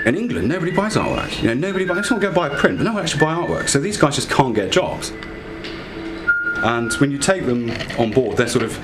In England, nobody buys artwork. You know, nobody buys. Someone go buy a print, but no one actually buy artwork. So these guys just can't get jobs. And when you take them on board, they're sort of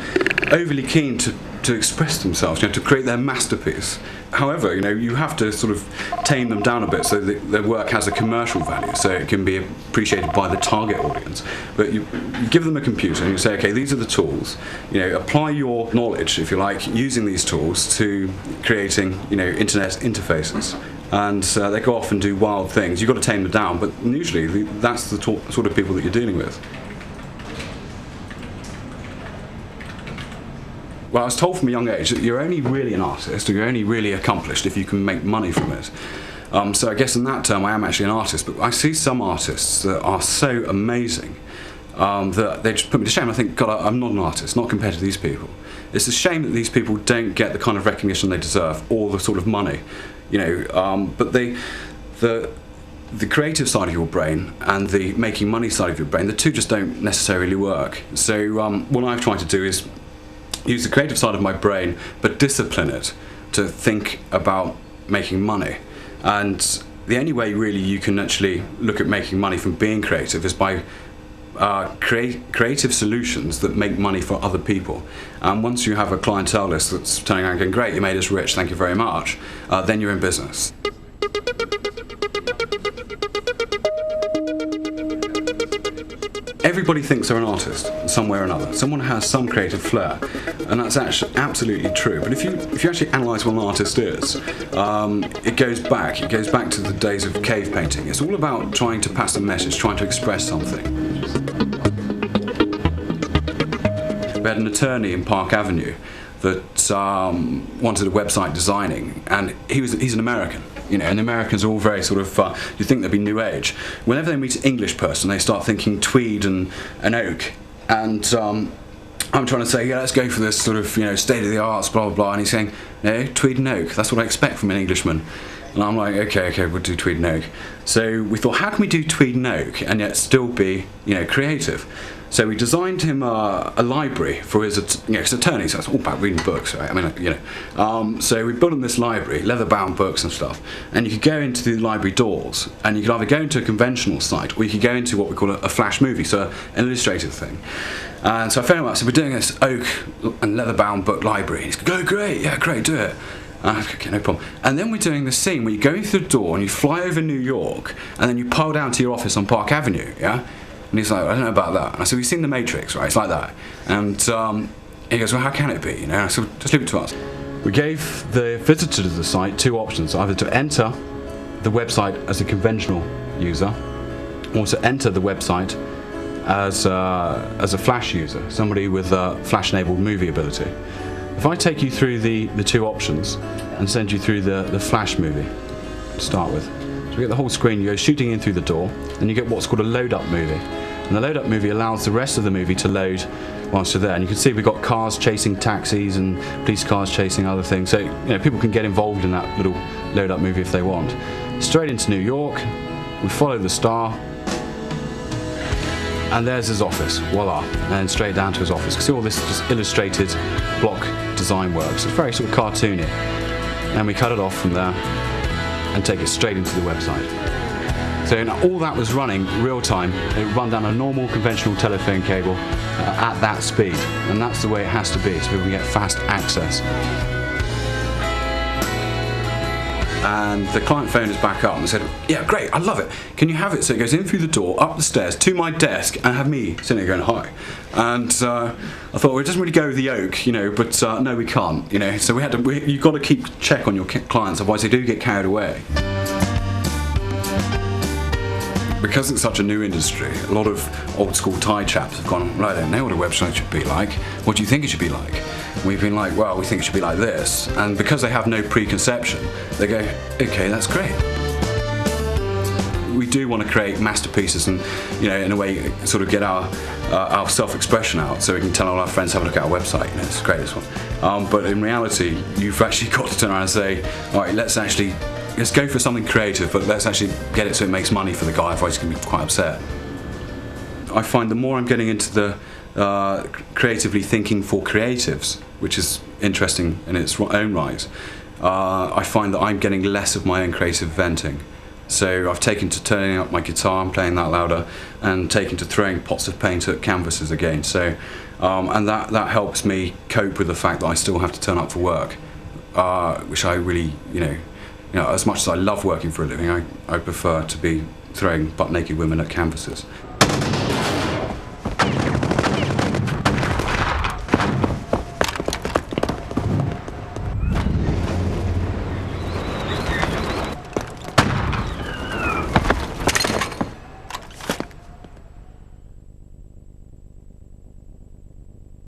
overly keen to express themselves, you know, to create their masterpiece. However, you know, you have to sort of tame them down a bit so that their work has a commercial value, so it can be appreciated by the target audience. But you give them a computer and you say, okay, these are the tools. You know, apply your knowledge, if you like, using these tools to creating, you know, internet interfaces. And they go off and do wild things. You've got to tame them down, but usually that's the sort of people that you're dealing with. Well, I was told from a young age that you're only really an artist, or you're only really accomplished if you can make money from it. So I guess in that term I am actually an artist, but I see some artists that are so amazing that they just put me to shame. I think, God, I'm not an artist, not compared to these people. It's a shame that these people don't get the kind of recognition they deserve, or the sort of money, you know. But the creative side of your brain and the making money side of your brain, the two just don't necessarily work. So what I've tried to do is use the creative side of my brain, but discipline it to think about making money. And the only way really you can actually look at making money from being creative is by creative solutions that make money for other people. And once you have a clientele list that's turning around going, great, you made us rich, thank you very much, then you're in business. Everybody thinks they're an artist, some way or another. Someone has some creative flair, and that's actually absolutely true. But if you actually analyse what an artist is, it goes back to the days of cave painting. It's all about trying to pass a message, trying to express something. We had an attorney in Park Avenue that wanted a website designing, and he's an American. You know, and the Americans are all very sort of, you think they'd be new age. Whenever they meet an English person, they start thinking tweed and oak. And I'm trying to say, yeah, let's go for this sort of, you know, state of the arts, blah, blah, blah. And he's saying, no, tweed and oak. That's what I expect from an Englishman. And I'm like, okay, we'll do tweed and oak. So we thought, how can we do tweed and oak and yet still be, you know, creative? So we designed him a library for his, you know, his attorney, so it's all about reading books, right? I mean, you know. So we built him this library, leather-bound books and stuff, and you could go into the library doors, and you could either go into a conventional site, or you could go into what we call a flash movie, so an illustrated thing. And so I phoned him up, so we're doing this oak and leather-bound book library. He's going, oh, great, yeah, great, do it. Okay, no problem. And then we're doing this scene where you go in through the door and you fly over New York, and then you pile down to your office on Park Avenue, yeah? And he's like, I don't know about that. And I said, we've seen The Matrix, right? It's like that. And he goes, well, how can it be? You know, I said, just leave it to us. We gave the visitor to the site two options, either to enter the website as a conventional user, or to enter the website as a Flash user, somebody with Flash-enabled movie ability. If I take you through the two options and send you through the Flash movie to start with. So you get the whole screen, you go shooting in through the door, and you get what's called a load-up movie. And the load-up movie allows the rest of the movie to load whilst you're there. And you can see we've got cars chasing taxis and police cars chasing other things. So, you know, people can get involved in that little load-up movie if they want. Straight into New York, we follow the star, and there's his office, voila, and then straight down to his office. You can see all this just illustrated block design work. So it's very sort of cartoony. And we cut it off from there and take it straight into the website. So now all that was running real time. It would run down a normal conventional telephone cable at that speed, and that's the way it has to be, so people can get fast access. And the client phoned us back up and said, yeah, great, I love it. Can you have it so it goes in through the door, up the stairs, to my desk, and have me sitting there going, hi. And I thought, well, it doesn't really go with the oak, you know, but no, we can't, you know. So you've got to keep check on your clients, otherwise they do get carried away. Because it's such a new industry, a lot of old school Thai chaps have gone, right, I don't know what a website should be like. What do you think it should be like? And we've been like, well, we think it should be like this. And because they have no preconception, they go, okay, that's great. We do want to create masterpieces and, you know, in a way, sort of get our self-expression out, so we can tell all our friends, have a look at our website, you know, it's great, this one. But in reality, you've actually got to turn around and say, all right, let's go for something creative, but let's actually get it so it makes money for the guy, otherwise he's going to be quite upset. I find the more I'm getting into the creatively thinking for creatives, which is interesting in its own right, I find that I'm getting less of my own creative venting. So I've taken to turning up my guitar and playing that louder, and taken to throwing pots of paint at canvases again. So, and that helps me cope with the fact that I still have to turn up for work, which I really, as much as I love working for a living, I prefer to be throwing butt-naked women at canvases.